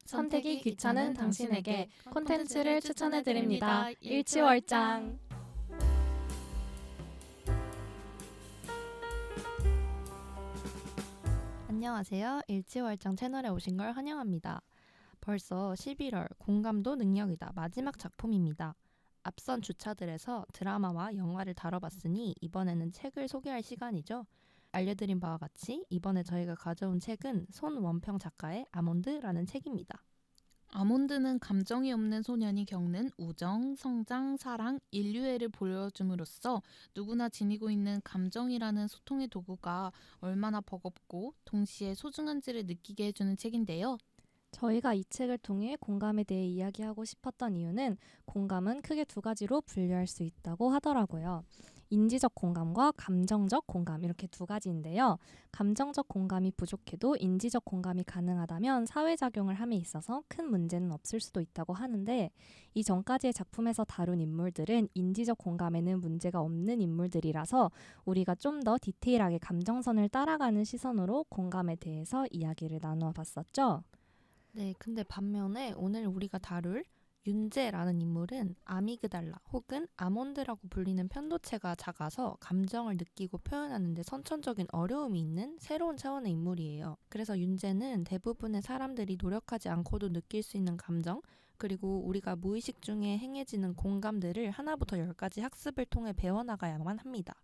선택이 귀찮은 당신에게 콘텐츠를 추천해드립니다. 일치월장. 안녕하세요. 일치월장 채널에 오신 걸 환영합니다. 벌써 11월 공감도 능력이다 마지막 작품입니다. 앞선 주차들에서 드라마와 영화를 다뤄봤으니 이번에는 책을 소개할 시간이죠. 알려드린 바와 같이 이번에 저희가 가져온 책은 손원평 작가의 아몬드라는 책입니다. 아몬드는 감정이 없는 소년이 겪는 우정, 성장, 사랑, 인류애를 보여줌으로써 누구나 지니고 있는 감정이라는 소통의 도구가 얼마나 버겁고 동시에 소중한지를 느끼게 해주는 책인데요. 저희가 이 책을 통해 공감에 대해 이야기하고 싶었던 이유는 공감은 크게 두 가지로 분류할 수 있다고 하더라고요. 인지적 공감과 감정적 공감 이렇게 두 가지인데요. 감정적 공감이 부족해도 인지적 공감이 가능하다면 사회작용을 함에 있어서 큰 문제는 없을 수도 있다고 하는데 이 전까지의 작품에서 다룬 인물들은 인지적 공감에는 문제가 없는 인물들이라서 우리가 좀 더 디테일하게 감정선을 따라가는 시선으로 공감에 대해서 이야기를 나누어 봤었죠. 네, 근데 반면에 오늘 우리가 다룰 윤재라는 인물은 아미그달라 혹은 아몬드라고 불리는 편도체가 작아서 감정을 느끼고 표현하는 데 선천적인 어려움이 있는 새로운 차원의 인물이에요. 그래서 윤재는 대부분의 사람들이 노력하지 않고도 느낄 수 있는 감정, 그리고 우리가 무의식 중에 행해지는 공감들을 하나부터 10까지 학습을 통해 배워나가야만 합니다.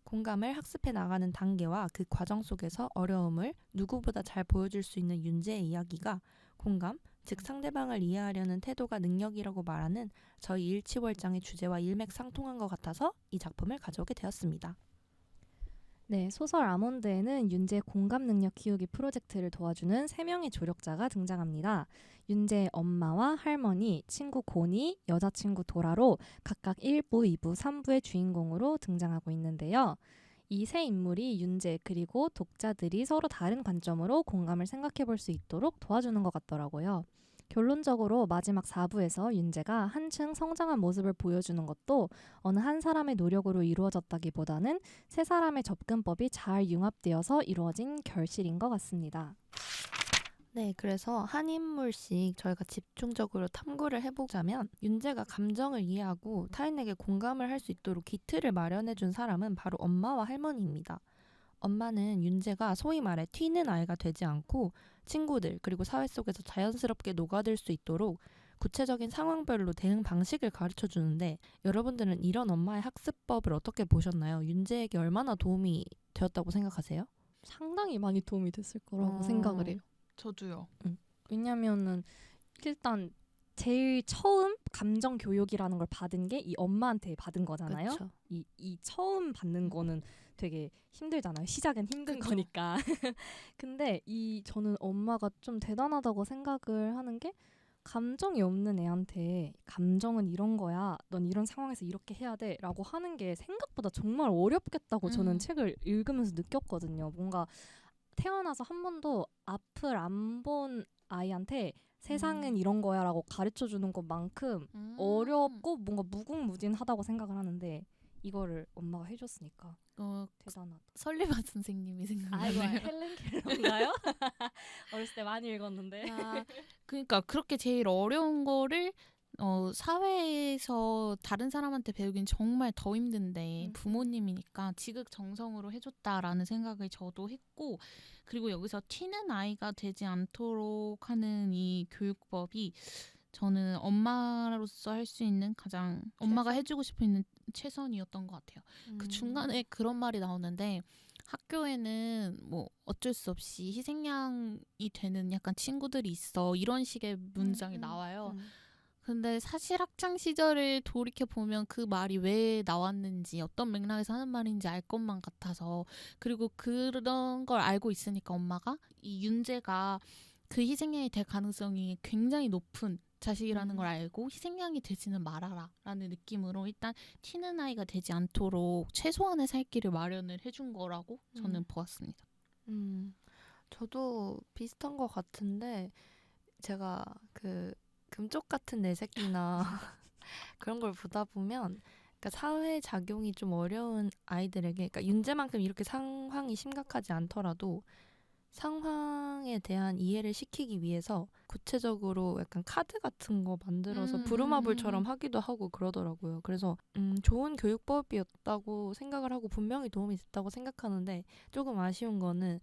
공감을 학습해 나가는 단계와 그 과정 속에서 어려움을 누구보다 잘 보여줄 수 있는 윤재의 이야기가 공감, 즉 상대방을 이해하려는 태도가 능력이라고 말하는 저희 일치월장의 주제와 일맥상통한 것 같아서 이 작품을 가져오게 되었습니다. 네, 소설 아몬드에는 윤재의 공감 능력 키우기 프로젝트를 도와주는 3명의 조력자가 등장합니다. 윤재의 엄마와 할머니, 친구 고니, 여자친구 도라로 각각 1부, 2부, 3부의 주인공으로 등장하고 있는데요. 이 세 인물이 윤재 그리고 독자들이 서로 다른 관점으로 공감을 생각해 볼 수 있도록 도와주는 것 같더라고요. 결론적으로 마지막 4부에서 윤재가 한층 성장한 모습을 보여주는 것도 어느 한 사람의 노력으로 이루어졌다기보다는 세 사람의 접근법이 잘 융합되어서 이루어진 결실인 것 같습니다. 네, 그래서 한 인물씩 저희가 집중적으로 탐구를 해보자면 윤재가 감정을 이해하고 타인에게 공감을 할 수 있도록 기틀을 마련해준 사람은 바로 엄마와 할머니입니다. 엄마는 윤재가 소위 말해 튀는 아이가 되지 않고 친구들 그리고 사회 속에서 자연스럽게 녹아들 수 있도록 구체적인 상황별로 대응 방식을 가르쳐 주는데 여러분들은 이런 엄마의 학습법을 어떻게 보셨나요? 윤재에게 얼마나 도움이 되었다고 생각하세요? 상당히 많이 도움이 됐을 거라고 생각을 해요. 저도요. 왜냐면은 일단 제일 처음 감정 교육이라는 걸 받은 게 이 엄마한테 받은 거잖아요. 그쵸. 이 처음 받는 거는 되게 힘들잖아요. 시작은 힘든 그쵸. 거니까. 근데 저는 엄마가 좀 대단하다고 생각을 하는 게 감정이 없는 애한테 감정은 이런 거야. 넌 이런 상황에서 이렇게 해야 돼. 라고 하는 게 생각보다 정말 어렵겠다고 저는 책을 읽으면서 느꼈거든요. 뭔가 태어나서 한 번도 앞을 안 본 아이한테 세상은 이런 거야 라고 가르쳐주는 것만큼 어렵고 뭔가 무궁무진하다고 생각을 하는데 이거를 엄마가 해줬으니까 대단하다. 설리반 선생님이 아이고 생각나네요. 헬렌 켈러인가요? 어렸을 때 많이 읽었는데. 그러니까 그렇게 제일 어려운 거를 사회에서 다른 사람한테 배우긴 정말 더 힘든데 부모님이니까 지극정성으로 해줬다라는 생각을 저도 했고, 그리고 여기서 튀는 아이가 되지 않도록 하는 이 교육법이 저는 엄마로서 할 수 있는 가장 엄마가 해주고 싶은 최선이었던 것 같아요. 그 중간에 그런 말이 나오는데 학교에는 뭐 어쩔 수 없이 희생양이 되는 약간 친구들이 있어, 이런 식의 문장이 나와요. 근데 사실 학창 시절을 돌이켜 보면 그 말이 왜 나왔는지, 어떤 맥락에서 하는 말인지 알 것만 같아서, 그리고 그런 걸 알고 있으니까 엄마가 이 윤재가 그 희생양이 될 가능성이 굉장히 높은 자식이라는 걸 알고 희생양이 되지는 말아라 라는 느낌으로 일단 튀는 아이가 되지 않도록 최소한의 살 길을 마련을 해준 거라고 저는 보았습니다. 저도 비슷한 것 같은데 제가 그 금쪽 같은 내 새끼나 그런 걸 보다 보면 그러니까 사회 작용이 좀 어려운 아이들에게, 그러니까 윤재만큼 이렇게 상황이 심각하지 않더라도 상황에 대한 이해를 시키기 위해서 구체적으로 약간 카드 같은 거 만들어서 부루마블처럼 하기도 하고 그러더라고요. 그래서 좋은 교육법이었다고 생각을 하고 분명히 도움이 됐다고 생각하는데 조금 아쉬운 거는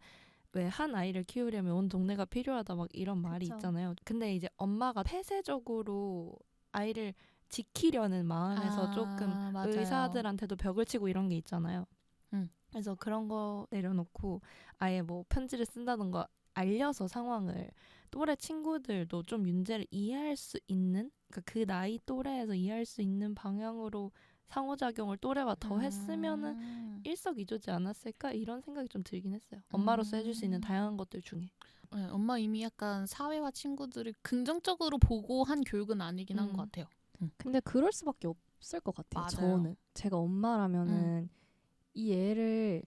왜 한 아이를 키우려면 온 동네가 필요하다 막 이런 말이 그쵸. 있잖아요. 근데 이제 엄마가 폐쇄적으로 아이를 지키려는 마음에서 조금 맞아요. 의사들한테도 벽을 치고 이런 게 있잖아요. 음. 그래서 그런 거 내려놓고 아예 뭐 편지를 쓴다던가 알려서 상황을 또래 친구들도 좀 윤재를 이해할 수 있는 그러니까 그 나이 또래에서 이해할 수 있는 방향으로 상호작용을 또래와 더 했으면은 일석이조지 않았을까 이런 생각이 좀 들긴 했어요. 엄마로서 해줄 수 있는 다양한 것들 중에. 네, 엄마 이미 약간 사회와 친구들을 긍정적으로 보고 한 교육은 아니긴 한 것 같아요. 근데 그럴 수밖에 없을 것 같아요. 맞아요. 저는 제가 엄마라면은 이 애를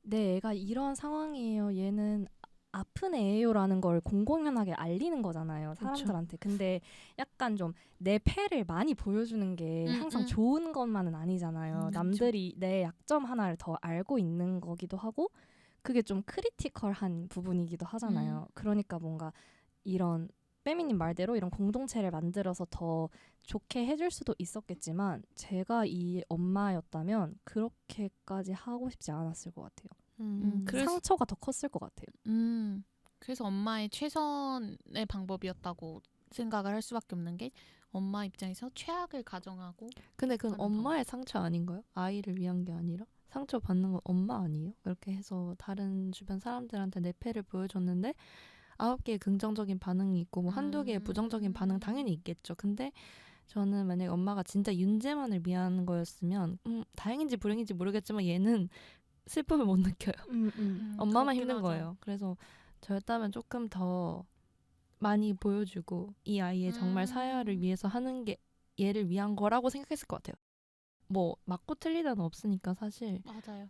내 애가 이런 상황이에요. 얘는 아픈 애예요라는 걸 공공연하게 알리는 거잖아요. 사람들한테. 근데 약간 좀 내 패를 많이 보여주는 게 항상 좋은 것만은 아니잖아요. 남들이 내 약점 하나를 더 알고 있는 거기도 하고 그게 좀 크리티컬한 부분이기도 하잖아요. 그러니까 뭔가 이런 빼미님 말대로 이런 공동체를 만들어서 더 좋게 해줄 수도 있었겠지만 제가 이 엄마였다면 그렇게까지 하고 싶지 않았을 것 같아요. 상처가 더 컸을 것 같아요. 그래서 엄마의 최선의 방법이었다고 생각을 할 수밖에 없는 게 엄마 입장에서 최악을 가정하고 근데 그건 엄마의 상처 아닌가요? 아이를 위한 게 아니라? 상처 받는 건 엄마 아니에요? 이렇게 해서 다른 주변 사람들한테 내 패를 보여줬는데 9개의 긍정적인 반응이 있고 뭐 한두 개의 부정적인 반응 당연히 있겠죠. 근데 저는 만약에 엄마가 진짜 윤재만을 위한 거였으면 다행인지 불행인지 모르겠지만 얘는 슬픔을 못 느껴요. 엄마만 힘든 거예요. 그래서 저였다면 조금 더 많이 보여주고 이 아이의 정말 사회화를 위해서 하는 게 얘를 위한 거라고 생각했을 것 같아요. 뭐 맞고 틀리다는 없으니까 사실. 맞아요.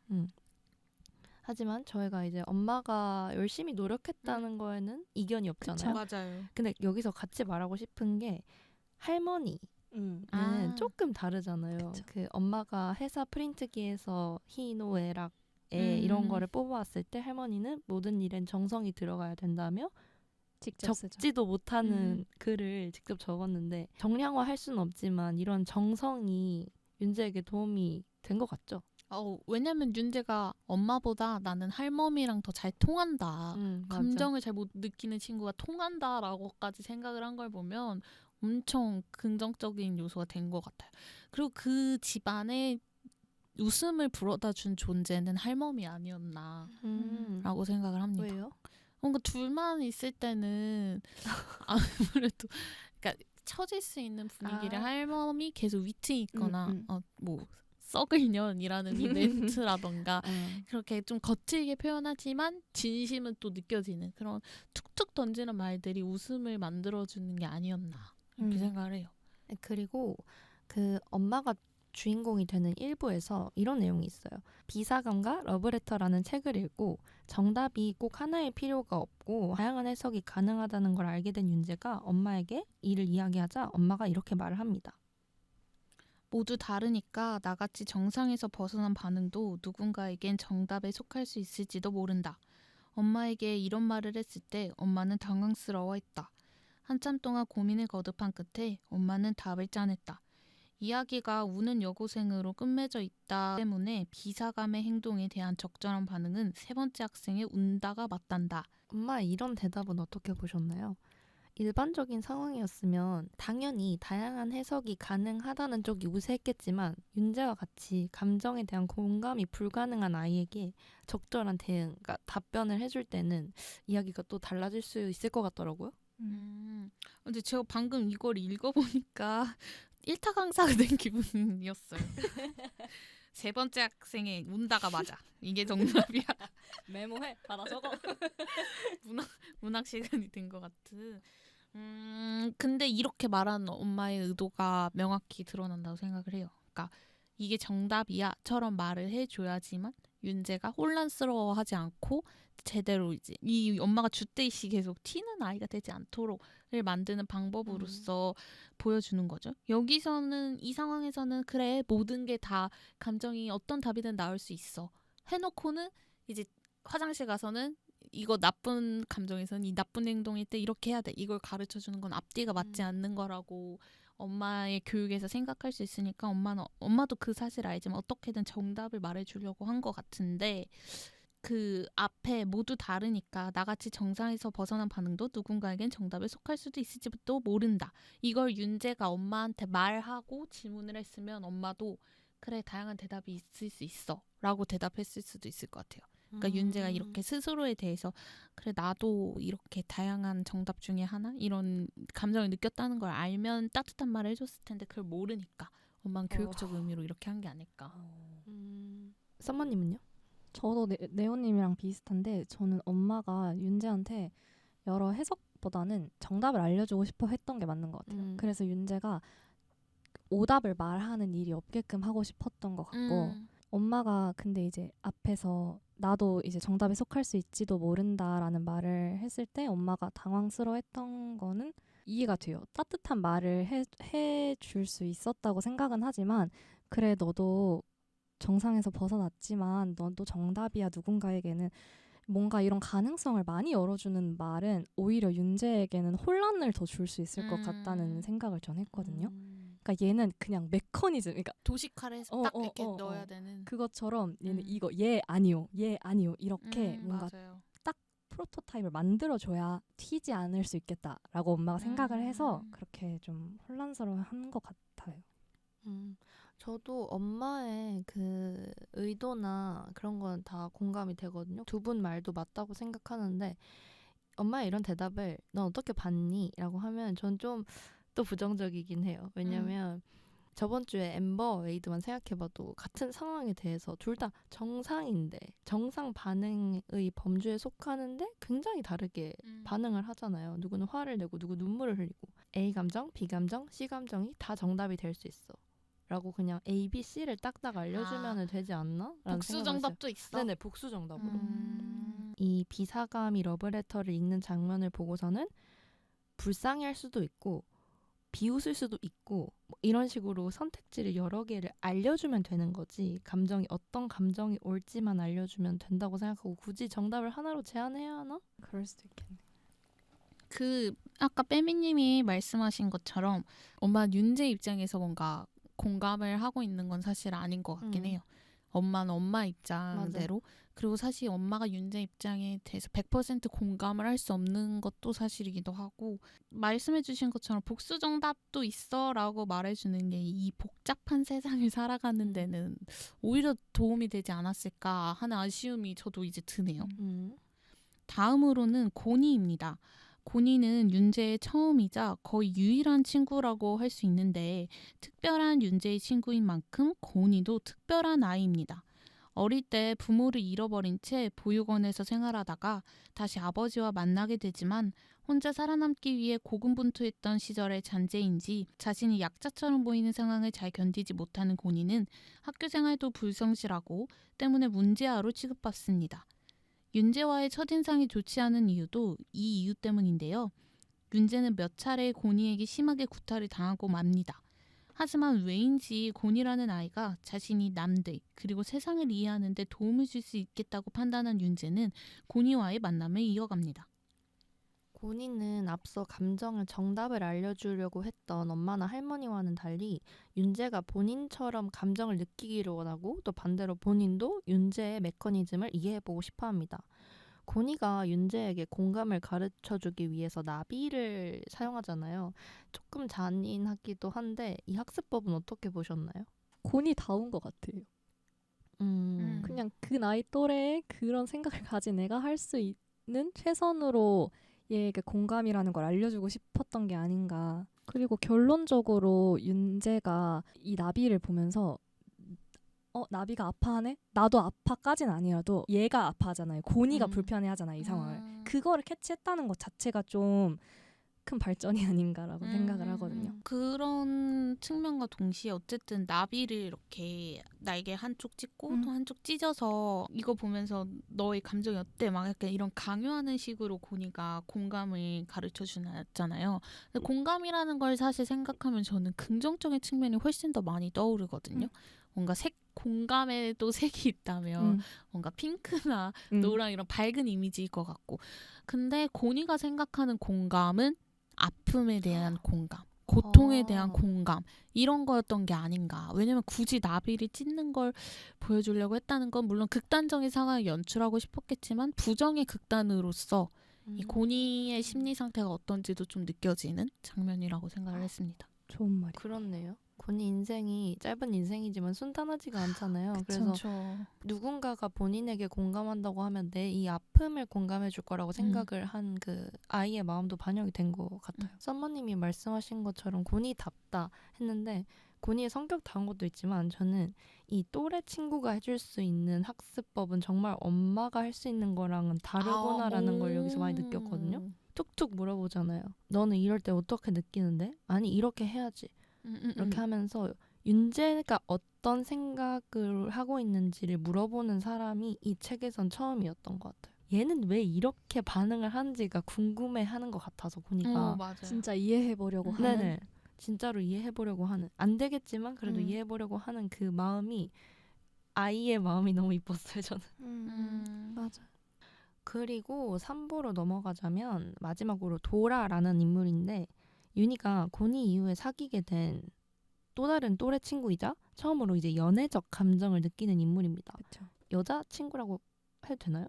하지만 저희가 이제 엄마가 열심히 노력했다는 거에는 이견이 없잖아요. 맞아요. 근데 여기서 같이 말하고 싶은 게 할머니는 조금 다르잖아요. 그쵸. 그 엄마가 회사 프린트기에서 희노애락 이런 거를 뽑아왔을 때 할머니는 모든 일엔 정성이 들어가야 된다며 직접 쓰죠. 적지도 못하는 글을 직접 적었는데 정량화할 수는 없지만 이런 정성이 윤재에게 도움이 된 것 같죠? 왜냐면 윤재가 엄마보다 나는 할머니랑 더 잘 통한다. 감정을 잘 못 느끼는 친구가 통한다라고까지 생각을 한 걸 보면 엄청 긍정적인 요소가 된 것 같아요. 그리고 그 집안에 웃음을 불어다 준 존재는 할머니 아니었나라고 생각을 합니다. 왜요? 뭔가 둘만 있을 때는 아무래도 그러니까 처질 수 있는 분위기를 할머니 계속 위트 있거나 뭐 썩을 년이라는 이 멘트라던가 그렇게 좀 거칠게 표현하지만 진심은 또 느껴지는 그런 툭툭 던지는 말들이 웃음을 만들어주는 게 아니었나 이렇게 생각을 해요. 그리고 그 엄마가 주인공이 되는 일부에서 이런 내용이 있어요. 비사감과 러브레터라는 책을 읽고 정답이 꼭 하나일 필요가 없고 다양한 해석이 가능하다는 걸 알게 된 윤재가 엄마에게 이를 이야기하자 엄마가 이렇게 말을 합니다. 모두 다르니까 나같이 정상에서 벗어난 반응도 누군가에겐 정답에 속할 수 있을지도 모른다. 엄마에게 이런 말을 했을 때 엄마는 당황스러워했다. 한참 동안 고민을 거듭한 끝에 엄마는 답을 짜냈다. 이야기가 우는 여고생으로 끝맺어 있다 때문에 비사감의 행동에 대한 적절한 반응은 세 번째 학생의 운다가 맞단다. 엄마의 이런 대답은 어떻게 보셨나요? 일반적인 상황이었으면 당연히 다양한 해석이 가능하다는 쪽이 우세했겠지만 윤재와 같이 감정에 대한 공감이 불가능한 아이에게 적절한 대응, 그러니까 답변을 해줄 때는 이야기가 또 달라질 수 있을 것 같더라고요. 근데 제가 방금 이걸 읽어보니까 일타 강사가 된 기분이었어요. 세 번째 학생의 운다가 맞아. 이게 정답이야. 메모해. 받아 적어. 문학 시간이 된 것 같은. 근데 이렇게 말하는 엄마의 의도가 명확히 드러난다고 생각을 해요. 그러니까 이게 정답이야처럼 말을 해줘야지만 윤재가 혼란스러워하지 않고 제대로 이제 이 엄마가 줏대있이 계속 튀는 아이가 되지 않도록을 만드는 방법으로서 보여주는 거죠. 여기서는 이 상황에서는 그래 모든 게 다 감정이 어떤 답이든 나올 수 있어 해놓고는 이제 화장실 가서는 이거 나쁜 감정에서는 이 나쁜 행동일 때 이렇게 해야 돼. 이걸 가르쳐주는 건 앞뒤가 맞지 않는 거라고 엄마의 교육에서 생각할 수 있으니까 엄마도 그 사실 알지만 어떻게든 정답을 말해주려고 한 것 같은데 그 앞에 모두 다르니까 나같이 정상에서 벗어난 반응도 누군가에겐 정답에 속할 수도 있을지도 모른다. 이걸 윤재가 엄마한테 말하고 질문을 했으면 엄마도 그래 다양한 대답이 있을 수 있어 라고 대답했을 수도 있을 것 같아요. 그러니까 윤재가 이렇게 스스로에 대해서 그래 나도 이렇게 다양한 정답 중에 하나 이런 감정을 느꼈다는 걸 알면 따뜻한 말을 해줬을 텐데 그걸 모르니까 엄마는 교육적 의미로 이렇게 한 게 아닐까. 썸머님은요? 저도 네오님이랑 비슷한데 저는 엄마가 윤재한테 여러 해석보다는 정답을 알려주고 싶어 했던 게 맞는 것 같아요. 그래서 윤재가 오답을 말하는 일이 없게끔 하고 싶었던 것 같고 엄마가 근데 이제 앞에서 나도 이제 정답에 속할 수 있지도 모른다라는 말을 했을 때 엄마가 당황스러워했던 거는 이해가 돼요. 따뜻한 말을 해줄 수 있었다고 생각은 하지만 그래 너도 정상에서 벗어났지만 너도 정답이야. 누군가에게는 뭔가 이런 가능성을 많이 열어주는 말은 오히려 윤재에게는 혼란을 더 줄 수 있을 것 같다는 생각을 전 했거든요. 그러니까 얘는 그냥 메커니즘, 그러니까 도식화해서 딱 이렇게 넣어야 되는 그것처럼 얘는 이거 얘 아니요 이렇게 뭔가 맞아요. 딱 프로토타입을 만들어줘야 튀지 않을 수 있겠다라고 엄마가 생각을 해서 그렇게 좀 혼란스러워한 것 같아요. 저도 엄마의 그 의도나 그런 건 다 공감이 되거든요. 두 분 말도 맞다고 생각하는데 엄마의 이런 대답을 넌 어떻게 봤니? 라고 하면 전 좀 또 부정적이긴 해요. 왜냐면 저번 주에 엠버 웨이드만 생각해봐도 같은 상황에 대해서 둘 다 정상인데 정상 반응의 범주에 속하는데 굉장히 다르게 반응을 하잖아요. 누구는 화를 내고 누구 눈물을 흘리고 A 감정, B 감정, C 감정이 다 정답이 될 수 있어. 라고 그냥 A, B, C를 딱딱 알려주면 되지 않나? 복수 정답도 있어? 네네, 복수 정답으로. 이 비사감이 러브레터를 읽는 장면을 보고서는 불쌍해할 수도 있고 비웃을 수도 있고 뭐 이런 식으로 선택지를 여러 개를 알려주면 되는 거지 어떤 감정이 올지만 알려주면 된다고 생각하고 굳이 정답을 하나로 제한해야 하나? 그럴 수도 있겠네. 그 아까 빼미님이 말씀하신 것처럼 엄마 윤재 입장에서 뭔가 공감을 하고 있는 건 사실 아닌 것 같긴 해요. 엄마는 엄마 입장대로. 맞아. 그리고 사실 엄마가 윤재 입장에 대해서 100% 공감을 할 수 없는 것도 사실이기도 하고 말씀해 주신 것처럼 복수 정답도 있어 라고 말해주는 게 이 복잡한 세상을 살아가는 데는 오히려 도움이 되지 않았을까 하는 아쉬움이 저도 이제 드네요. 다음으로는 고니입니다. 고니는 윤재의 처음이자 거의 유일한 친구라고 할 수 있는데 특별한 윤재의 친구인 만큼 고니도 특별한 아이입니다. 어릴 때 부모를 잃어버린 채 보육원에서 생활하다가 다시 아버지와 만나게 되지만 혼자 살아남기 위해 고군분투했던 시절의 잔재인지 자신이 약자처럼 보이는 상황을 잘 견디지 못하는 고니는 학교 생활도 불성실하고 때문에 문제아로 취급받습니다. 윤재와의 첫인상이 좋지 않은 이유도 이 이유 때문인데요. 윤재는 몇 차례 고니에게 심하게 구타를 당하고 맙니다. 하지만 왜인지 고니라는 아이가 자신이 남들 그리고 세상을 이해하는 데 도움을 줄 수 있겠다고 판단한 윤재는 고니와의 만남을 이어갑니다. 고니는 앞서 감정을 정답을 알려주려고 했던 엄마나 할머니와는 달리 윤재가 본인처럼 감정을 느끼기를 원하고 또 반대로 본인도 윤재의 메커니즘을 이해해보고 싶어합니다. 고니가 윤재에게 공감을 가르쳐주기 위해서 나비를 사용하잖아요. 조금 잔인하기도 한데 이 학습법은 어떻게 보셨나요? 고니다운 것 같아요. 그냥 그 나이 또래에 그런 생각을 가진 애가 할 수 있는 최선으로 얘에게 공감이라는 걸 알려주고 싶었던 게 아닌가. 그리고 결론적으로 윤재가 이 나비를 보면서 나비가 아파하네? 나도 아파까진 아니라도 얘가 아파하잖아요. 고니가 불편해하잖아요. 이 상황을. 그거를 캐치했다는 것 자체가 좀 큰 발전이 아닌가라고 생각을 하거든요. 그런 측면과 동시에 어쨌든 나비를 이렇게 날개 한쪽 찢고 또 한쪽 찢어서 이거 보면서 너의 감정이 어때? 막 약간 이런 강요하는 식으로 고니가 공감을 가르쳐주잖아요. 근데 공감이라는 걸 사실 생각하면 저는 긍정적인 측면이 훨씬 더 많이 떠오르거든요. 뭔가 공감에 또 색이 있다면 뭔가 핑크나 노랑 이런 밝은 이미지일 것 같고, 근데 고니가 생각하는 공감은 아픔에 대한 공감, 고통에 대한 공감, 이런 거였던 게 아닌가. 왜냐면 굳이 나비를 찢는 걸 보여주려고 했다는 건 물론 극단적인 상황을 연출하고 싶었겠지만 부정의 극단으로서 이 고니의 심리 상태가 어떤지도 좀 느껴지는 장면이라고 생각을 했습니다. 좋은 말이. 그렇네요. 고니 인생이 짧은 인생이지만 순탄하지가 않잖아요. 그래서 그렇죠. 누군가가 본인에게 공감한다고 하면 내 이 아픔을 공감해 줄 거라고 생각을 한 그 아이의 마음도 반영이 된 것 같아요. 썸머님이 말씀하신 것처럼 고니답다 했는데 고니의 성격다운 것도 있지만 저는 이 또래 친구가 해줄 수 있는 학습법은 정말 엄마가 할 수 있는 거랑은 다르구나라는 걸 여기서 많이 느꼈거든요. 툭툭 물어보잖아요. 너는 이럴 때 어떻게 느끼는데? 아니 이렇게 해야지. 이렇게 하면서 윤재가 어떤 생각을 하고 있는지를 물어보는 사람이 이 책에선 처음이었던 것 같아요. 얘는 왜 이렇게 반응을 하는지가 궁금해하는 것 같아서 고니가 맞아요. 진짜 이해해보려고 하는. 네네. 진짜로 이해해보려고 하는, 안 되겠지만 그래도 이해해보려고 하는 그 마음이 아이의 마음이 너무 이뻤어요 저는. 맞아. 그리고 3부로 넘어가자면 마지막으로 도라라는 인물인데 윤희가 고니 이후에 사귀게 된 또 다른 또래 친구이자 처음으로 이제 연애적 감정을 느끼는 인물입니다. 그렇죠. 여자친구라고 해도 되나요?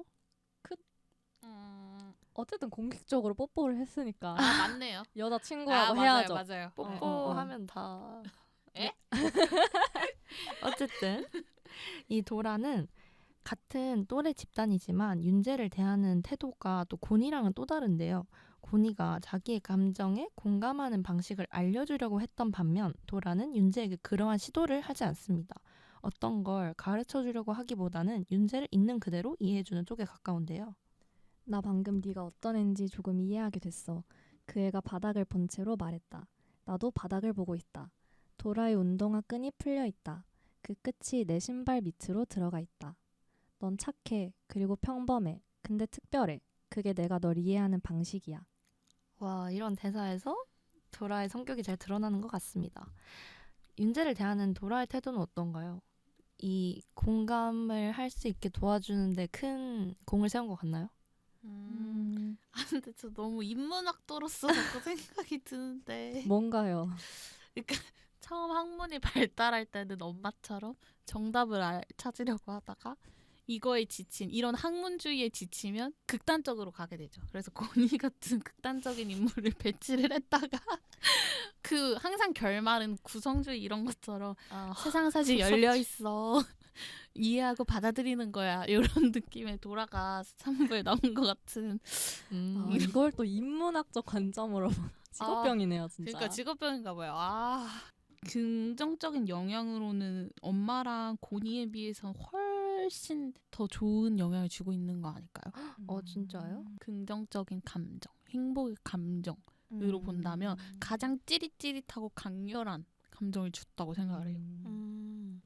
어쨌든 공식적으로 뽀뽀를 했으니까 맞네요. 여자친구라고 해야죠. 맞아요. 뽀뽀하면 다. 에? 어쨌든 이 도라는 같은 또래 집단이지만 윤재를 대하는 태도가 또 고니랑은 또 다른데요. 고니가 자기의 감정에 공감하는 방식을 알려주려고 했던 반면 도라는 윤재에게 그러한 시도를 하지 않습니다. 어떤 걸 가르쳐주려고 하기보다는 윤재를 있는 그대로 이해해주는 쪽에 가까운데요. 나 방금 네가 어떤 애인지 조금 이해하게 됐어. 그 애가 바닥을 본 채로 말했다. 나도 바닥을 보고 있다. 도라의 운동화 끈이 풀려 있다. 그 끝이 내 신발 밑으로 들어가 있다. 넌 착해. 그리고 평범해. 근데 특별해. 그게 내가 널 이해하는 방식이야. 와, 이런 대사에서 도라의 성격이 잘 드러나는 것 같습니다. 윤재를 대하는 도라의 태도는 어떤가요? 이 공감을 할 수 있게 도와주는데 큰 공을 세운 것 같나요? 근데 저 너무 인문학도로서 자꾸 생각이 드는데 뭔가요? 처음 학문이 발달할 때는 엄마처럼 정답을 찾으려고 하다가 이거에 지친, 이런 학문주의에 지치면 극단적으로 가게 되죠. 그래서 고니 같은 극단적인 인물을 배치를 했다가 그 항상 결말은 구성주의 이런 것처럼 세상 사실 열려 있어. 이해하고 받아들이는 거야. 이런 느낌의 도라가 3부에 나온 것 같은. 이걸 또 인문학적 관점으로 직업병이네요, 진짜. 그러니까 직업병인가 봐요. 긍정적인 영향으로는 엄마랑 고니에 비해서 훨씬 더 좋은 영향을 주고 있는 거 아닐까요? 진짜요? 긍정적인 감정, 행복의 감정으로 본다면 가장 찌릿찌릿하고 강렬한 감정을 줬다고 생각을 해요.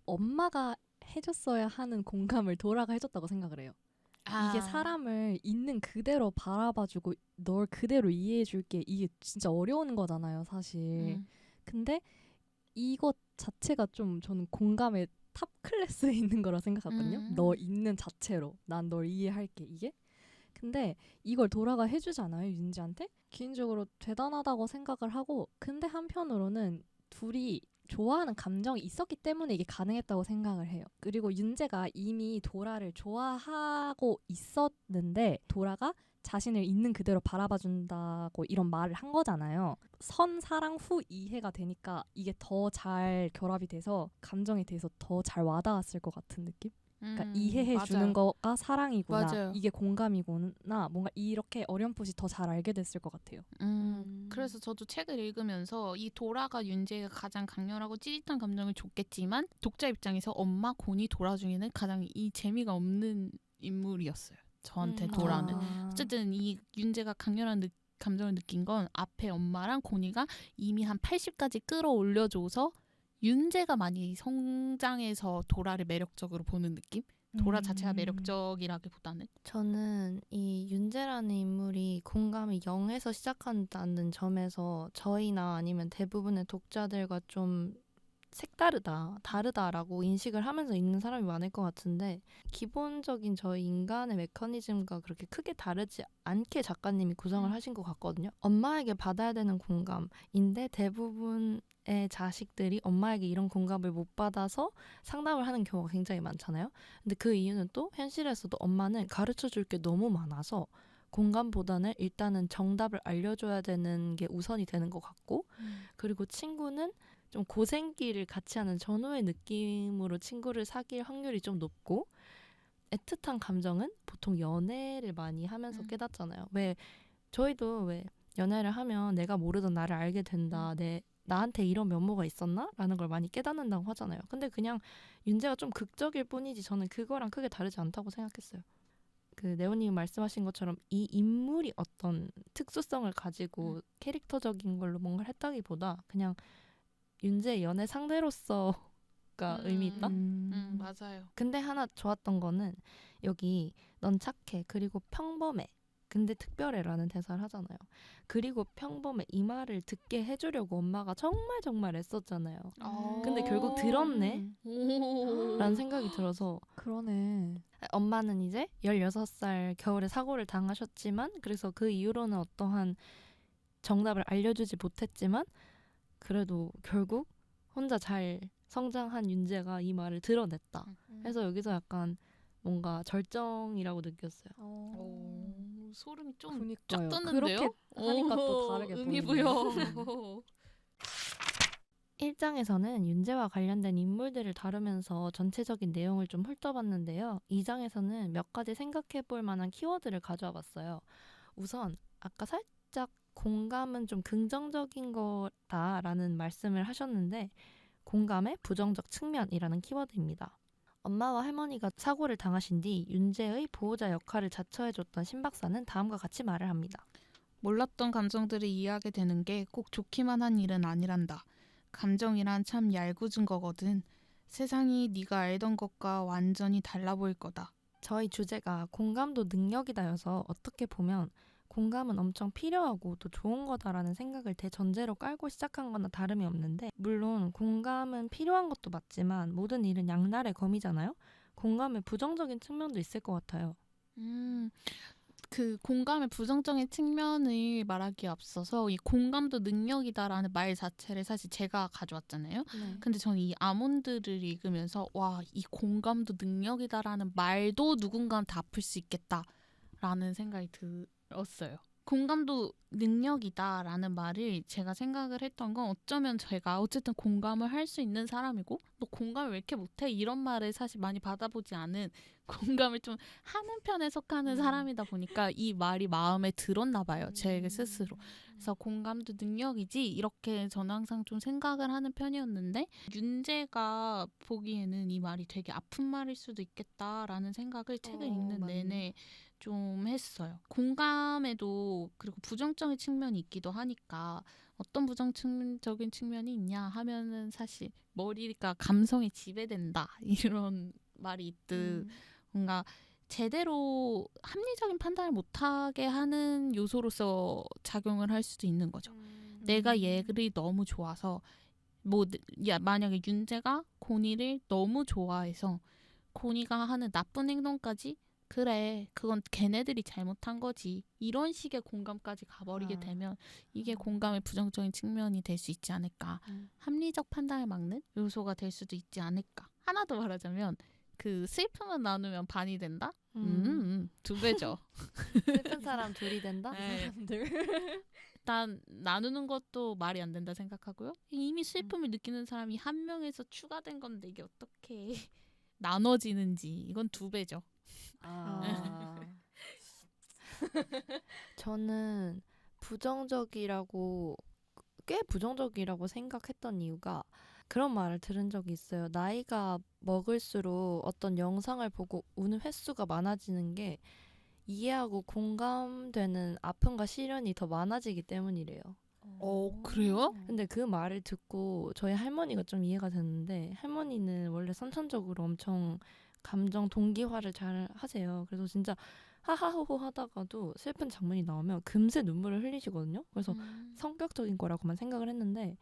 엄마가 해줬어야 하는 공감을 도라가 해줬다고 생각을 해요. 이게 사람을 있는 그대로 바라봐주고 널 그대로 이해해줄게, 이게 진짜 어려운 거잖아요, 사실. 근데 이것 자체가 좀 저는 공감의 탑 클래스에 있는 거라 생각하거든요. 너 있는 자체로 난 널 이해할게, 이게. 근데 이걸 도라가 해주잖아요, 윤지한테. 개인적으로 대단하다고 생각을 하고, 근데 한편으로는 둘이 좋아하는 감정이 있었기 때문에 이게 가능했다고 생각을 해요. 그리고 윤재가 이미 도라를 좋아하고 있었는데 도라가 자신을 있는 그대로 바라봐준다고 이런 말을 한 거잖아요. 선 사랑 후 이해가 되니까 이게 더 잘 결합이 돼서 감정에 대해서 더 잘 와닿았을 것 같은 느낌? 그러니까 이해해 주는 거가 사랑이구나. 맞아요. 이게 공감이구나. 뭔가 이렇게 어렴풋이 더 잘 알게 됐을 것 같아요. 그래서 저도 책을 읽으면서 이 도라가 윤재가 가장 강렬하고 찌릿한 감정을 줬겠지만 독자 입장에서 엄마 고니 도라 중에는 가장 이 재미가 없는 인물이었어요. 저한테 도라는. 어쨌든 이 윤재가 강렬한 감정을 느낀 건 앞에 엄마랑 고니가 이미 한 80까지 끌어올려줘서 윤재가 많이 성장해서 도라를 매력적으로 보는 느낌? 도라 자체가 매력적이라기보다는. 저는 이 윤재라는 인물이 공감이 0에서 시작한다는 점에서 저희나 아니면 대부분의 독자들과 좀 색다르다, 다르다라고 인식을 하면서 읽는 사람이 많을 것 같은데 기본적인 저희 인간의 메커니즘과 그렇게 크게 다르지 않게 작가님이 구성을 하신 것 같거든요. 엄마에게 받아야 되는 공감인데 대부분의 자식들이 엄마에게 이런 공감을 못 받아서 상담을 하는 경우가 굉장히 많잖아요. 근데 그 이유는 또 현실에서도 엄마는 가르쳐 줄 게 너무 많아서 공감보다는 일단은 정답을 알려줘야 되는 게 우선이 되는 것 같고 그리고 친구는 좀 고생길을 같이 하는 전우의 느낌으로 친구를 사귈 확률이 좀 높고 애틋한 감정은 보통 연애를 많이 하면서 깨닫잖아요. 왜 저희도 왜 연애를 하면 내가 모르던 나를 알게 된다. 나한테 이런 면모가 있었나? 라는 걸 많이 깨닫는다고 하잖아요. 근데 그냥 윤재가 좀 극적일 뿐이지 저는 그거랑 크게 다르지 않다고 생각했어요. 그 네오님이 말씀하신 것처럼 이 인물이 어떤 특수성을 가지고 캐릭터적인 걸로 뭔가를 했다기보다 그냥 윤재의 연애 상대로서가 의미 있다? 맞아요. 근데 하나 좋았던 거는 여기 넌 착해 그리고 평범해 근데 특별해라는 대사를 하잖아요. 그리고 평범해 이 말을 듣게 해주려고 엄마가 정말 정말 애썼잖아요. 근데 결국 들었네? 라는 생각이 들어서 그러네. 엄마는 이제 16살 겨울에 사고를 당하셨지만 그래서 그 이후로는 어떠한 정답을 알려주지 못했지만 그래도 결국 혼자 잘 성장한 윤재가 이 말을 드러냈다. 해서 여기서 약간 뭔가 절정이라고 느꼈어요. 소름이 좀 쫙 그니까요. 떴는데요? 그렇게 하니까 또 다르게 의미부여. 1장에서는 윤재와 관련된 인물들을 다루면서 전체적인 내용을 좀 훑어봤는데요. 2장에서는 몇 가지 생각해볼 만한 키워드를 가져와 봤어요. 우선 아까 살짝 공감은 좀 긍정적인 거다라는 말씀을 하셨는데 공감의 부정적 측면이라는 키워드입니다. 엄마와 할머니가 사고를 당하신 뒤 윤재의 보호자 역할을 자처해줬던 신 박사는 다음과 같이 말을 합니다. 몰랐던 감정들을 이해하게 되는 게 꼭 좋기만 한 일은 아니란다. 감정이란 참 얄궂은 거거든. 세상이 네가 알던 것과 완전히 달라 보일 거다. 저희 주제가 공감도 능력이다여서 어떻게 보면 공감은 엄청 필요하고 또 좋은 거다라는 생각을 대전제로 깔고 시작한 거나 다름이 없는데 물론 공감은 필요한 것도 맞지만 모든 일은 양날의 검이잖아요. 공감의 부정적인 측면도 있을 것 같아요. 그 공감의 부정적인 측면을 말하기에 앞서서 이 공감도 능력이다라는 말 자체를 사실 제가 가져왔잖아요. 근데 저는 이 아몬드를 읽으면서 와, 이 공감도 능력이다라는 말도 누군가는 다 아플 수 있겠다라는 생각이 들었어요. 공감도 능력이다라는 말을 제가 생각을 했던 건 어쩌면 제가 어쨌든 공감을 할 수 있는 사람이고 너 공감을 왜 이렇게 못해? 이런 말을 사실 많이 받아보지 않은 공감을 좀 하는 편에 속하는 사람이다 보니까 이 말이 마음에 들었나 봐요. 제 스스로. 그래서 공감도 능력이지 이렇게 저는 항상 좀 생각을 하는 편이었는데 윤재가 보기에는 이 말이 되게 아픈 말일 수도 있겠다라는 생각을 책을 읽는 맞네. 내내 좀 했어요. 공감에도 그리고 부정적인 측면이 있기도 하니까 어떤 부정적인 측면이 있냐 하면은 사실 머리가 감성에 지배된다 이런 말이 있듯 뭔가 제대로 합리적인 판단을 못하게 하는 요소로서 작용을 할 수도 있는 거죠. 내가 얘를 너무 좋아서 만약에 윤재가 고니를 너무 좋아해서 고니가 하는 나쁜 행동까지 그래 그건 걔네들이 잘못한 거지 이런 식의 공감까지 가버리게 되면 이게 공감의 부정적인 측면이 될 수 있지 않을까. 합리적 판단을 막는 요소가 될 수도 있지 않을까. 하나 더 말하자면 그 슬픔을 나누면 반이 된다? 2배죠. 슬픈 사람 둘이 된다? 네. 일단 나누는 것도 말이 안 된다 생각하고요. 이미 슬픔을 느끼는 사람이 한 명에서 추가된 건데 이게 어떻게 나눠지는지 이건 2배죠. 저는 꽤 부정적이라고 생각했던 이유가 그런 말을 들은 적이 있어요. 나이가 먹을수록 어떤 영상을 보고 우는 횟수가 많아지는 게 이해하고 공감되는 아픔과 시련이 더 많아지기 때문이래요. 그래요? 근데 그 말을 듣고 저희 할머니가 좀 이해가 됐는데 할머니는 원래 선천적으로 엄청 감정 동기화를 잘 하세요. 그래서 진짜 하하호호 하다가도 슬픈 장면이 나오면 금세 눈물을 흘리시거든요. 그래서 성격적인 거라고만 생각을 했는데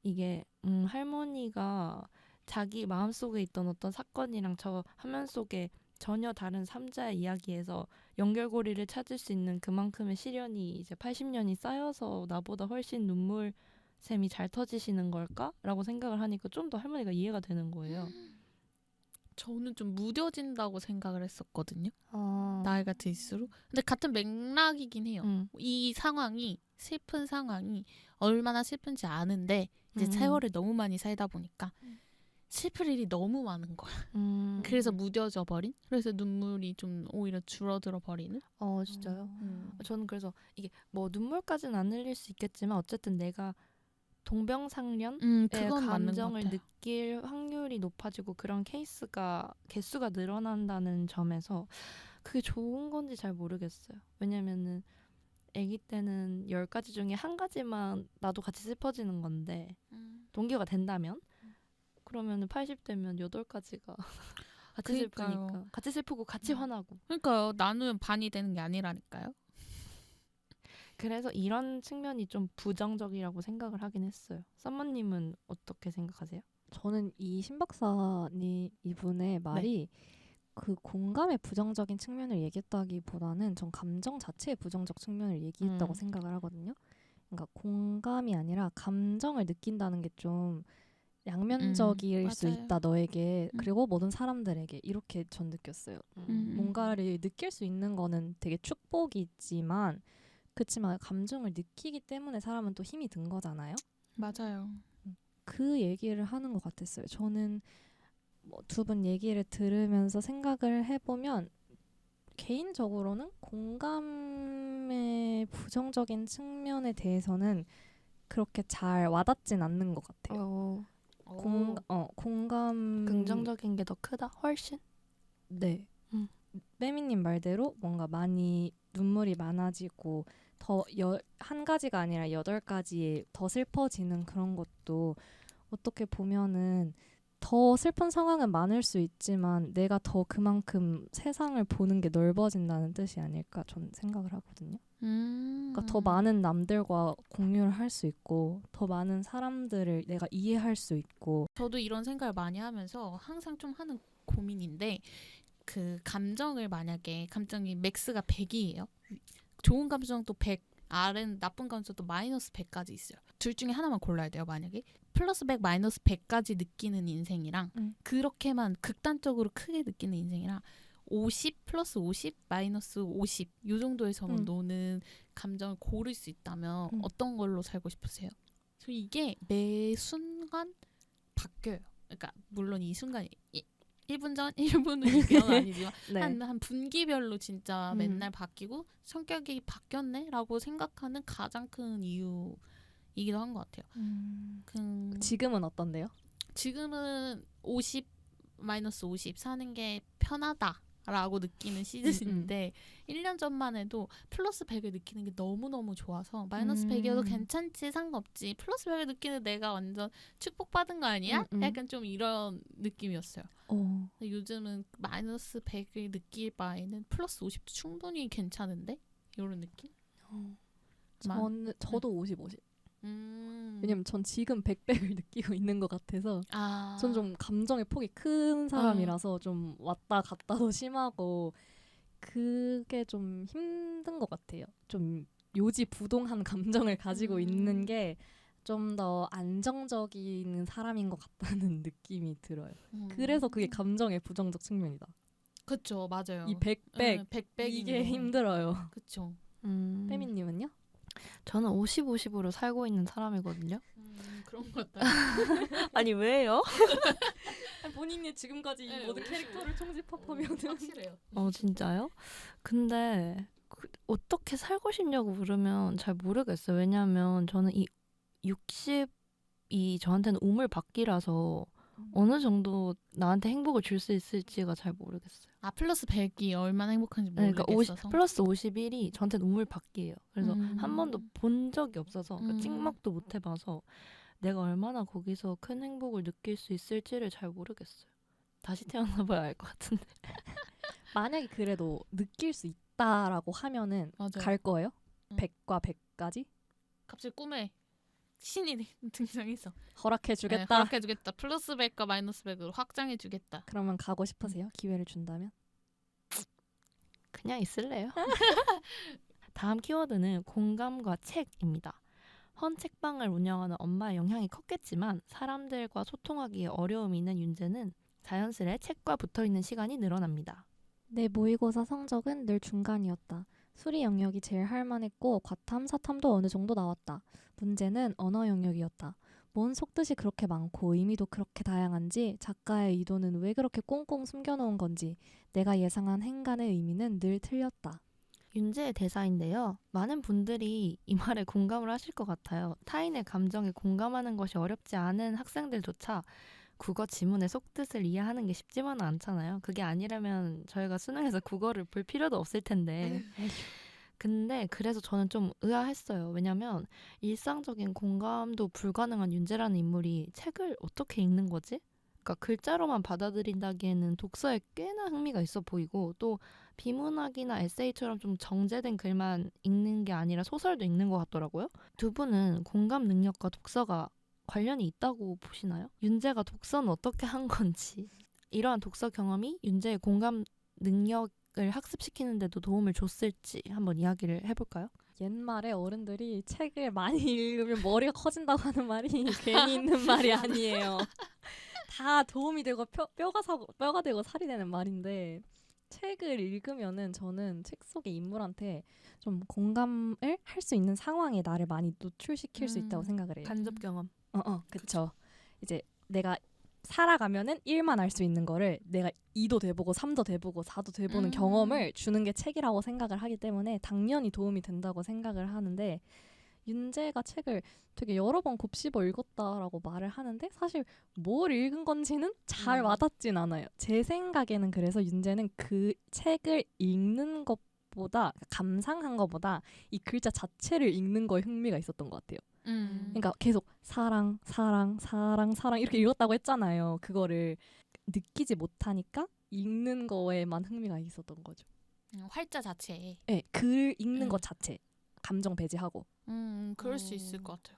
이게 할머니가 자기 마음속에 있던 어떤 사건이랑 저 화면 속에 전혀 다른 삼자의 이야기에서 연결고리를 찾을 수 있는 그만큼의 시련이 이제 80년이 쌓여서 나보다 훨씬 눈물샘이 잘 터지시는 걸까라고 생각을 하니까 좀 더 할머니가 이해가 되는 거예요. 저는 좀 무뎌진다고 생각을 했었거든요. 아, 나이가 들수록. 근데 같은 맥락이긴 해요. 음. 이 상황이 슬픈 상황이 얼마나 슬픈지 아는데 이제 세월을 너무 많이 살다 보니까 슬플 일이 너무 많은 거야. 그래서 무뎌져 버린? 그래서 눈물이 좀 오히려 줄어들어 버리는? 진짜요? 저는 그래서 이게 뭐 눈물까지는 안 흘릴 수 있겠지만 어쨌든 내가 동병상련의 그건 맞는 것 감정을 같아요. 느낄 확률이 높아지고 그런 개수가 늘어난다는 점에서 그게 좋은 건지 잘 모르겠어요. 왜냐면은 아기 때는 10가지 중에 한 가지만 나도 같이 슬퍼지는 건데 동기가 된다면 그러면은 80대면 8가지가 같이 그러니까요. 슬프니까 같이 슬프고 같이 화나고 그러니까요. 나누면 반이 되는 게 아니라니까요. 그래서 이런 측면이 좀 부정적이라고 생각을 하긴 했어요. 썸머님은 어떻게 생각하세요? 저는 이 신박사님 이분의 말이 그 공감의 부정적인 측면을 얘기했다기보다는 전 감정 자체의 부정적 측면을 얘기했다고 생각을 하거든요. 그러니까 공감이 아니라 감정을 느낀다는 게 좀 양면적일 수 맞아요. 있다 너에게 그리고 모든 사람들에게 이렇게 전 느꼈어요. 뭔가를 느낄 수 있는 거는 되게 축복이지만 그렇지만 감정을 느끼기 때문에 사람은 또 힘이 든 거잖아요. 맞아요. 그 얘기를 하는 것 같았어요. 저는 뭐 두 분 얘기를 들으면서 생각을 해보면 개인적으로는 공감의 부정적인 측면에 대해서는 그렇게 잘 와닿진 않는 것 같아요. 공감 긍정적인 게 더 크다? 훨씬? 네. 빼미님 말대로 뭔가 많이 눈물이 많아지고 더 한 가지가 아니라 8가지에 더 슬퍼지는 그런 것도 어떻게 보면은 더 슬픈 상황은 많을 수 있지만 내가 더 그만큼 세상을 보는 게 넓어진다는 뜻이 아닐까 전 생각을 하거든요. 그러니까 더 많은 남들과 공유를 할 수 있고 더 많은 사람들을 내가 이해할 수 있고 저도 이런 생각을 많이 하면서 항상 좀 하는 고민인데 그 감정을 만약에 감정이 맥스가 100이에요. 좋은 감정도 100, 나쁜 감정도 마이너스 100까지 있어요. 둘 중에 하나만 골라야 돼요. 만약에 플러스 100, 마이너스 100까지 느끼는 인생이랑 그렇게만 극단적으로 크게 느끼는 인생이랑 50 플러스 50 마이너스 50 이 정도에서만 노는 감정을 고를 수 있다면 어떤 걸로 살고 싶으세요? 저 이게 매 순간 바뀌어요. 그러니까 물론 이 순간이 1분 전, 1분 후 이건 아니지만 네. 한 분기별로 진짜 맨날 바뀌고 성격이 바뀌었네라고 생각하는 가장 큰 이유이기도 한 것 같아요. 지금은 어떤데요? 지금은 50 마이너스 50 사는 게 편하다라고 느끼는 시즌인데 1년 전만 해도 플러스 100을 느끼는 게 너무너무 좋아서 마이너스 100이어도 괜찮지 상관없지 플러스 100을 느끼는 내가 완전 축복받은 거 아니야? 약간 좀 이런 느낌이었어요. 근데 요즘은 마이너스 100을 느낄 바에는 플러스 50도 충분히 괜찮은데? 이런 느낌? 저도 50, 50. 왜냐면 전 지금 100백을 느끼고 있는 것 같아서 전 좀 감정의 폭이 큰 사람이라서 좀 왔다 갔다도 심하고 그게 좀 힘든 것 같아요. 좀 요지부동한 감정을 가지고 있는 게 좀 더 안정적인 사람인 것 같다는 느낌이 들어요. 그래서 그게 감정의 부정적 측면이다. 그쵸, 맞아요. 이 100백, 100백 이게 힘들어요. 그쵸. 빼미님은요? 저는 50, 50으로 살고 있는 사람이거든요. 그런 것 같아요. 아니 왜요? 본인이 지금까지 이 네, 모든 캐릭터를 총집합하면은 확실해요. 진짜요? 근데 어떻게 살고 싶냐고 물으면 잘 모르겠어요. 왜냐하면 저는 이 60이 저한테는 우물박기라서 어느 정도 나한테 행복을 줄 수 있을지가 잘 모르겠어요. 플러스 100이 얼마나 행복한지 모르겠어서. 그러니까 플러스 51이 저한테는 우물박기예요. 그래서 한 번도 본 적이 없어서 그러니까 찍먹도 못 해봐서 내가 얼마나 거기서 큰 행복을 느낄 수 있을지를 잘 모르겠어요. 다시 태어나봐야 알 것 같은데. 만약에 그래도 느낄 수 있다라고 하면은 맞아요. 갈 거예요? 100과 100까지? 갑자기 꿈에 신이 등장해서 허락해주겠다. 네, 허락해주겠다. 플러스 100과 마이너스 100으로 확장해주겠다. 그러면 가고 싶으세요? 기회를 준다면? 그냥 있을래요? 다음 키워드는 공감과 책입니다. 헌 책방을 운영하는 엄마의 영향이 컸겠지만 사람들과 소통하기에 어려움이 있는 윤재는 자연스레 책과 붙어있는 시간이 늘어납니다. 내 모의고사 성적은 늘 중간이었다. 수리 영역이 제일 할만했고 과탐, 사탐도 어느 정도 나왔다. 문제는 언어 영역이었다. 뭔 속뜻이 그렇게 많고 의미도 그렇게 다양한지 작가의 의도는 왜 그렇게 꽁꽁 숨겨놓은 건지 내가 예상한 행간의 의미는 늘 틀렸다. 윤재의 대사인데요. 많은 분들이 이 말에 공감을 하실 것 같아요. 타인의 감정에 공감하는 것이 어렵지 않은 학생들조차 국어 지문의 속뜻을 이해하는 게 쉽지만은 않잖아요. 그게 아니라면 저희가 수능에서 국어를 볼 필요도 없을 텐데. 근데 그래서 저는 좀 의아했어요. 왜냐면 일상적인 공감도 불가능한 윤재라는 인물이 책을 어떻게 읽는 거지? 그러니까 글자로만 받아들인다기에는 독서에 꽤나 흥미가 있어 보이고 또 비문학이나 에세이처럼 좀 정제된 글만 읽는 게 아니라 소설도 읽는 것 같더라고요. 두 분은 공감 능력과 독서가 관련이 있다고 보시나요? 윤재가 독서는 어떻게 한 건지 이러한 독서 경험이 윤재의 공감 능력을 학습시키는 데도 도움을 줬을지 한번 이야기를 해볼까요? 옛말에 어른들이 책을 많이 읽으면 머리가 커진다고 하는 말이 괜히 있는 말이 아니에요. 다 도움이 되고 뼈가 되고 살이 되는 말인데 책을 읽으면은 저는 책 속의 인물한테 좀 공감을 할 수 있는 상황에 나를 많이 노출시킬 수 있다고 생각을 해요. 간접 경험. 그쵸. 이제 내가 살아가면은 1만 알 수 있는 거를 내가 2도 돼보고 3도 돼보고 4도 돼보는 경험을 주는 게 책이라고 생각을 하기 때문에 당연히 도움이 된다고 생각을 하는데 윤재가 책을 되게 여러 번 곱씹어 읽었다라고 말을 하는데 사실 뭘 읽은 건지는 잘 와닿진 않아요. 제 생각에는 그래서 윤재는 그 책을 읽는 것보다 감상한 것보다 이 글자 자체를 읽는 거에 흥미가 있었던 것 같아요. 그러니까 계속 사랑, 사랑, 사랑, 사랑 이렇게 읽었다고 했잖아요. 그거를 느끼지 못하니까 읽는 거에만 흥미가 있었던 거죠. 활자 자체에. 네, 글 읽는 것 자체. 감정 배제하고. 그럴 수 있을 것 같아요.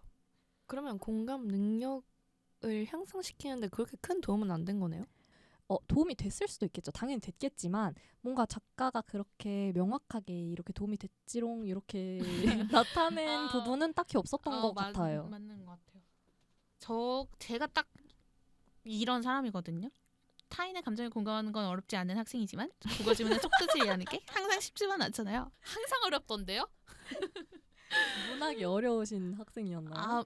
그러면 공감 능력을 향상시키는데 그렇게 큰 도움은 안 된 거네요? 도움이 됐을 수도 있겠죠. 당연히 됐겠지만 뭔가 작가가 그렇게 명확하게 이렇게 도움이 됐지롱 이렇게 나타낸 부분은 딱히 없었던 것 같아요. 맞는 것 같아요. 제가 딱 이런 사람이거든요. 타인의 감정에 공감하는 건 어렵지 않은 학생이지만 국어 지문의 속뜻을 이해하는 게 항상 쉽지만 않잖아요. 항상 어렵던데요? 문학이 어려우신 학생이었나요?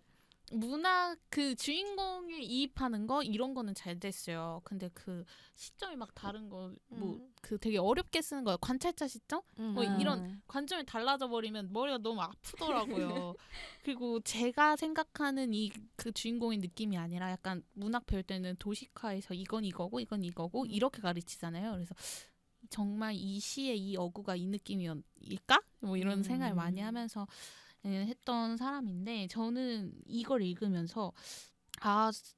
문학 그 주인공을 이입하는 거 이런 거는 잘 됐어요. 근데 그 시점이 막 다른 거 뭐 그 되게 어렵게 쓰는 거예요. 관찰자 시점? 뭐 이런 관점이 달라져 버리면 머리가 너무 아프더라고요. 그리고 제가 생각하는 이 그 주인공의 느낌이 아니라 약간 문학 배울 때는 도식화해서 이건 이거고 이건 이거고 이렇게 가르치잖아요. 그래서 정말 이 시의 이 어구가 이 느낌일까? 뭐 이런 생각을 많이 하면서 했던 사람인데 저는 이걸 읽으면서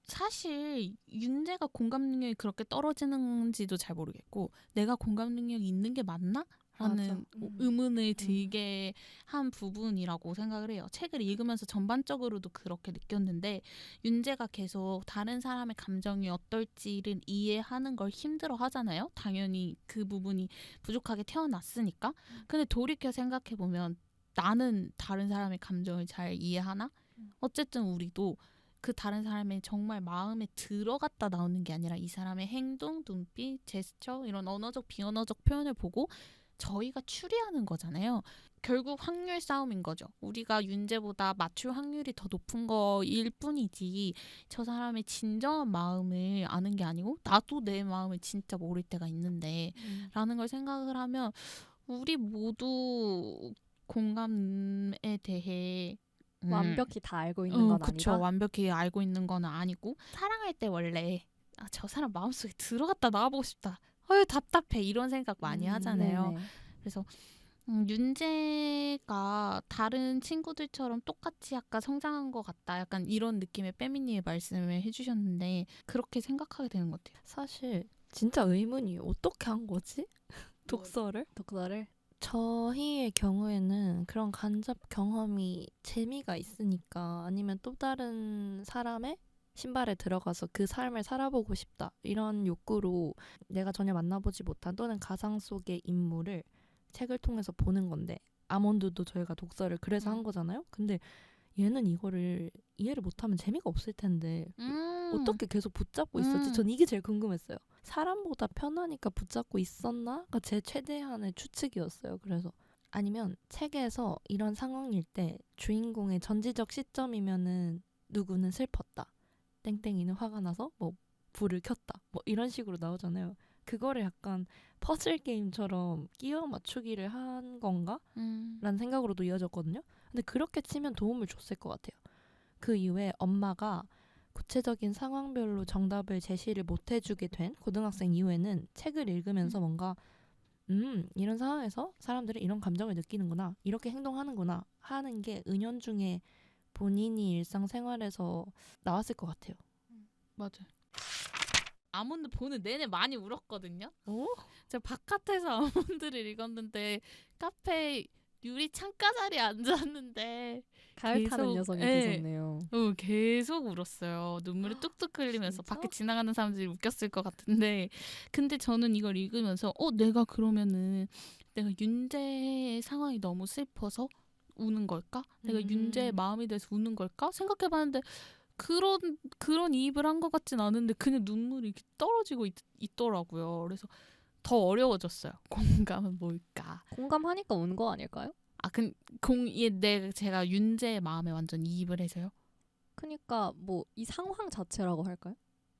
사실 윤재가 공감 능력이 그렇게 떨어지는지도 잘 모르겠고 내가 공감 능력이 있는 게 맞나? 라는 의문을 들게 한 부분이라고 생각을 해요. 책을 읽으면서 전반적으로도 그렇게 느꼈는데 윤재가 계속 다른 사람의 감정이 어떨지를 이해하는 걸 힘들어 하잖아요. 당연히 그 부분이 부족하게 태어났으니까. 근데 돌이켜 생각해보면 나는 다른 사람의 감정을 잘 이해하나? 어쨌든 우리도 그 다른 사람의 정말 마음에 들어갔다 나오는 게 아니라 이 사람의 행동, 눈빛, 제스처 이런 언어적, 비언어적 표현을 보고 저희가 추리하는 거잖아요. 결국 확률 싸움인 거죠. 우리가 윤재보다 맞출 확률이 더 높은 거일 뿐이지 저 사람의 진정한 마음을 아는 게 아니고 나도 내 마음을 진짜 모를 때가 있는데 라는 걸 생각을 하면 우리 모두 공감에 대해 완벽히 다 알고 있는 건 그쵸. 아니다. 완벽히 알고 있는 건 아니고 사랑할 때 원래 저 사람 마음속에 들어갔다 나와보고 싶다. 답답해 이런 생각 많이 하잖아요. 네네. 그래서 윤재가 다른 친구들처럼 똑같이 약간 성장한 것 같다. 약간 이런 느낌의 빼미니의 말씀을 해주셨는데 그렇게 생각하게 되는 것 같아요. 사실 진짜 의문이에요. 어떻게 한 거지? 독서를? 저희의 경우에는 그런 간접 경험이 재미가 있으니까 아니면 또 다른 사람의 신발에 들어가서 그 삶을 살아보고 싶다. 이런 욕구로 내가 전혀 만나보지 못한 또는 가상 속의 인물을 책을 통해서 보는 건데 아몬드도 저희가 독서를 그래서 한 거잖아요. 근데 얘는 이거를 이해를 못하면 재미가 없을 텐데 어떻게 계속 붙잡고 있었지? 전 이게 제일 궁금했어요. 사람보다 편하니까 붙잡고 있었나가 제 최대한의 추측이었어요. 그래서 아니면 책에서 이런 상황일 때 주인공의 전지적 시점이면은 누구는 슬펐다. 땡땡이는 화가 나서 뭐 불을 켰다. 뭐 이런 식으로 나오잖아요. 그거를 약간 퍼즐 게임처럼 끼워 맞추기를 한 건가? 라는 생각으로도 이어졌거든요. 근데 그렇게 치면 도움을 줬을 것 같아요. 그 이후에 엄마가 구체적인 상황별로 정답을 제시를 못 해주게 된 고등학생 이후에는 책을 읽으면서 뭔가 이런 상황에서 사람들은 이런 감정을 느끼는구나, 이렇게 행동하는구나 하는 게 은연중에 본인이 일상생활에서 나왔을 것 같아요. 맞아요. 아몬드 보는 내내 많이 울었거든요. 어? 제가 바깥에서 아몬드를 읽었는데 카페 유리 창가 자리에 앉았는데 가을 타는 계속, 여성이 예. 되셨네요. 계속 울었어요. 눈물이 뚝뚝 흘리면서 진짜? 밖에 지나가는 사람들이 웃겼을 것 같은데 근데 저는 이걸 읽으면서 내가 그러면은 내가 윤재의 상황이 너무 슬퍼서 우는 걸까? 내가 윤재의 마음이 돼서 우는 걸까? 생각해봤는데 그런 이입을 한 것 같진 않은데 그냥 눈물이 이렇게 떨어지고 있더라고요. 그래서 더 어려워졌어요. 공감은 뭘까? 공감하니까 운 거 아닐까요? 제가 윤재의 마음에 완전 이입을 해서요. 그러니까 뭐 이 상황 자체라고 할까요?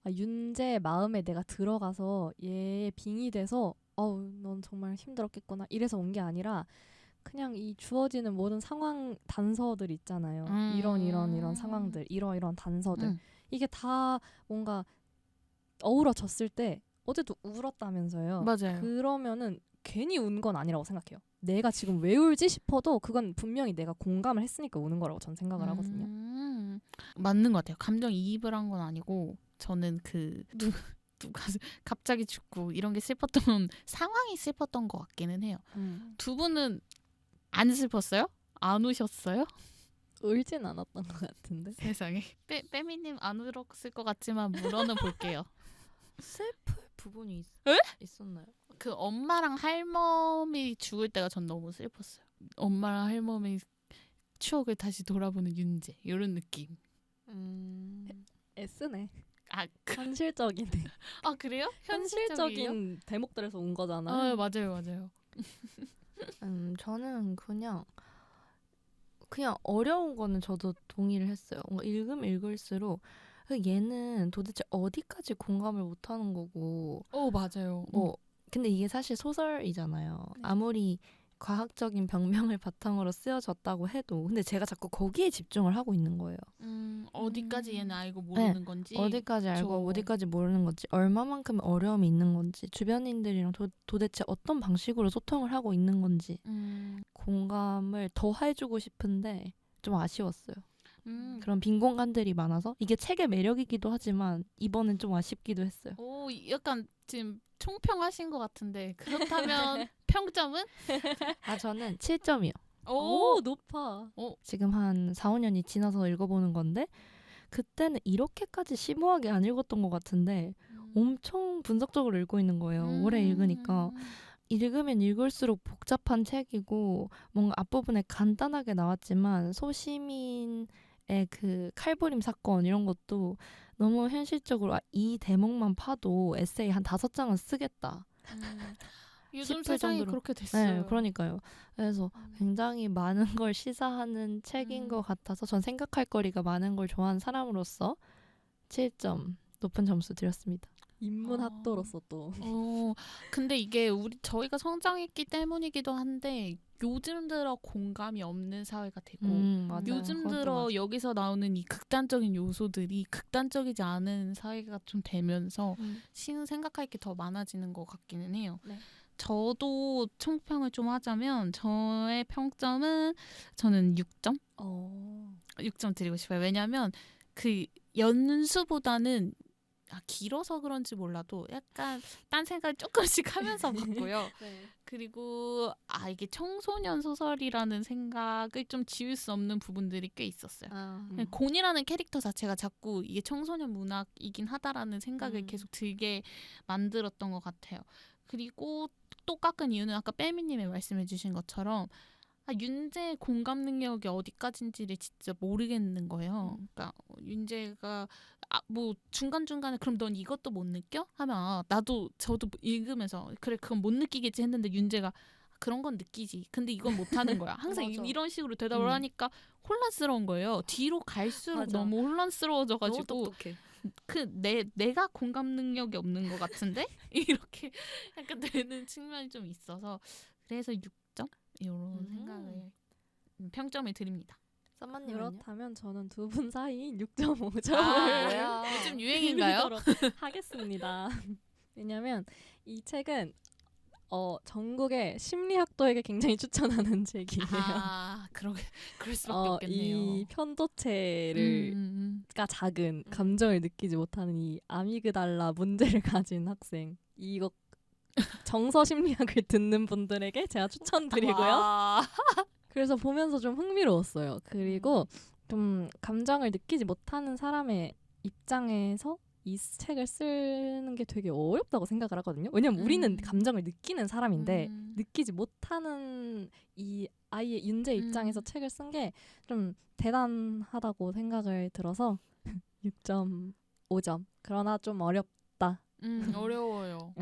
윤재의 마음에 내가 들어가서 얘의 빙이 돼서 넌 정말 힘들었겠구나 이래서 온 게 아니라 그냥 이 주어지는 모든 상황 단서들 있잖아요. 이런 상황들, 이런 단서들. 이게 다 뭔가 어우러졌을 때 어제도 울었다면서요. 맞아요. 그러면은 괜히 운 건 아니라고 생각해요. 내가 지금 왜 울지 싶어도 그건 분명히 내가 공감을 했으니까 우는 거라고 전 생각을 하거든요. 맞는 것 같아요. 감정 이입을 한 건 아니고 저는 누가 갑자기 죽고 이런 게 슬펐던 상황이 슬펐던 것 같기는 해요. 두 분은 안 슬펐어요? 안 우셨어요? 울진 않았던 것 같은데. 세상에. 빼미님 안 울었을 것 같지만 물어는 볼게요. 슬플 부분이 있었나요? 그 엄마랑 할머니 죽을 때가 전 너무 슬펐어요. 엄마랑 할머니 추억을 다시 돌아보는 윤재 이런 느낌. S네. 현실적이네. 현실적이네. 그래요? 현실적인 대목들에서 온 거잖아요. 맞아요. 저는 그냥 어려운 거는 저도 동의를 했어요. 뭔가 읽으면 읽을수록 얘는 도대체 어디까지 공감을 못하는 거고. 맞아요. 근데 이게 사실 소설이잖아요. 네. 아무리 과학적인 병명을 바탕으로 쓰여졌다고 해도 근데 제가 자꾸 거기에 집중을 하고 있는 거예요. 어디까지 얘는 알고 모르는 건지. 어디까지 알고 어디까지 모르는 건지, 얼마만큼 어려움이 있는 건지, 주변인들이랑 도대체 어떤 방식으로 소통을 하고 있는 건지 공감을 더 해주고 싶은데 좀 아쉬웠어요. 그런 빈 공간들이 많아서 이게 책의 매력이기도 하지만 이번엔 좀 아쉽기도 했어요. 약간 지금 총평하신 것 같은데 그렇다면 평점은? 저는 7점이요. 오, 높아. 지금 한 4, 5년이 지나서 읽어보는 건데 그때는 이렇게까지 심오하게 안 읽었던 것 같은데 엄청 분석적으로 읽고 있는 거예요. 오래 읽으니까. 읽으면 읽을수록 복잡한 책이고 뭔가 앞부분에 간단하게 나왔지만 소시민의 그 칼부림 사건 이런 것도 너무 현실적으로 이 대목만 파도 에세이 한 5장은 쓰겠다. 요즘 싶을 세상이 정도로. 그렇게 됐어요. 네, 그러니까요. 그래서 굉장히 많은 걸 시사하는 책인 것 같아서 전 생각할 거리가 많은 걸 좋아하는 사람으로서 7점 높은 점수 드렸습니다. 인문학도로서 또. 근데 이게 저희가 성장했기 때문이기도 한데 요즘 들어 공감이 없는 사회가 되고 맞아요. 요즘 들어 여기서 나오는 이 극단적인 요소들이 극단적이지 않은 사회가 좀 되면서 생각할 게 더 많아지는 것 같기는 해요. 네. 저도 총평을 좀 하자면 저의 평점은 저는 6점? 6점 드리고 싶어요. 왜냐하면 그 연수보다는 길어서 그런지 몰라도 약간 딴 생각 조금씩 하면서 봤고요. 네. 그리고 이게 청소년 소설이라는 생각을 좀 지울 수 없는 부분들이 꽤 있었어요. 곤이라는 캐릭터 자체가 자꾸 이게 청소년 문학이긴 하다라는 생각을 계속 들게 만들었던 것 같아요. 그리고 또 깎은 이유는 아까 빼미님이 말씀해 주신 것처럼 윤재의 공감 능력이 어디까지인지를 진짜 모르겠는 거예요. 그러니까 윤재가 뭐 중간중간에 그럼 넌 이것도 못 느껴? 하면 저도 읽으면서 그래 그건 못 느끼겠지 했는데 윤재가 그런 건 느끼지. 근데 이건 못 하는 거야. 항상 맞아. 이런 식으로 대답을 하니까 혼란스러운 거예요. 뒤로 갈수록 맞아. 너무 너무 혼란스러워져가지고 똑똑해. 내가 공감 능력이 없는 것 같은데 이렇게 약간 되는 측면이 좀 있어서 그래서 6점 이런 생각을 평점을 드립니다. 썸머님은요? 그렇다면 저는 두 분 사이 6.5점을 뭐야? 요즘 유행인가요? 하겠습니다. 왜냐면 이 책은 전국의 심리학도에게 굉장히 추천하는 책이에요. 그럴 수밖에 없겠네요. 이 편도체를 가 작은 감정을 느끼지 못하는 이 아미그달라 문제를 가진 학생, 이거 정서 심리학을 듣는 분들에게 제가 추천드리고요. 그래서 보면서 좀 흥미로웠어요. 그리고 좀 감정을 느끼지 못하는 사람의 입장에서 이 책을 쓰는 게 되게 어렵다고 생각을 하거든요. 왜냐면 우리는 감정을 느끼는 사람인데 느끼지 못하는 이 아이의 윤재 입장에서 책을 쓴 게 좀 대단하다고 생각을 들어서 6.5점. 그러나 좀 어렵다. 어려워요.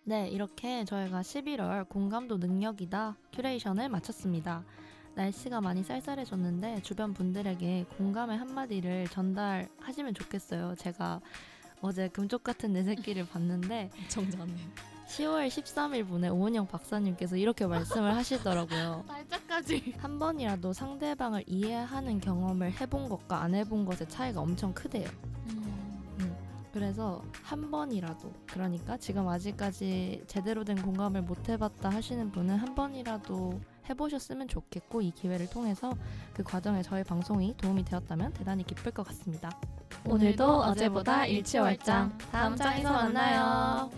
네, 이렇게 저희가 11월 공감도 능력이다 큐레이션을 마쳤습니다. 날씨가 많이 쌀쌀해졌는데 주변 분들에게 공감의 한마디를 전달하시면 좋겠어요. 제가 어제 금쪽 같은 내 새끼를 봤는데 정전에 10월 13일 분에 오은영 박사님께서 이렇게 말씀을 하시더라고요. 날짜까지. 한 번이라도 상대방을 이해하는 경험을 해본 것과 안 해본 것의 차이가 엄청 크대요. 그래서 한 번이라도, 그러니까 지금 아직까지 제대로 된 공감을 못 해봤다 하시는 분은 한 번이라도 해보셨으면 좋겠고, 이 기회를 통해서 그 과정에 저희 방송이 도움이 되었다면 대단히 기쁠 것 같습니다. 오늘도 어제보다 일취월장. 다음 장에서 만나요.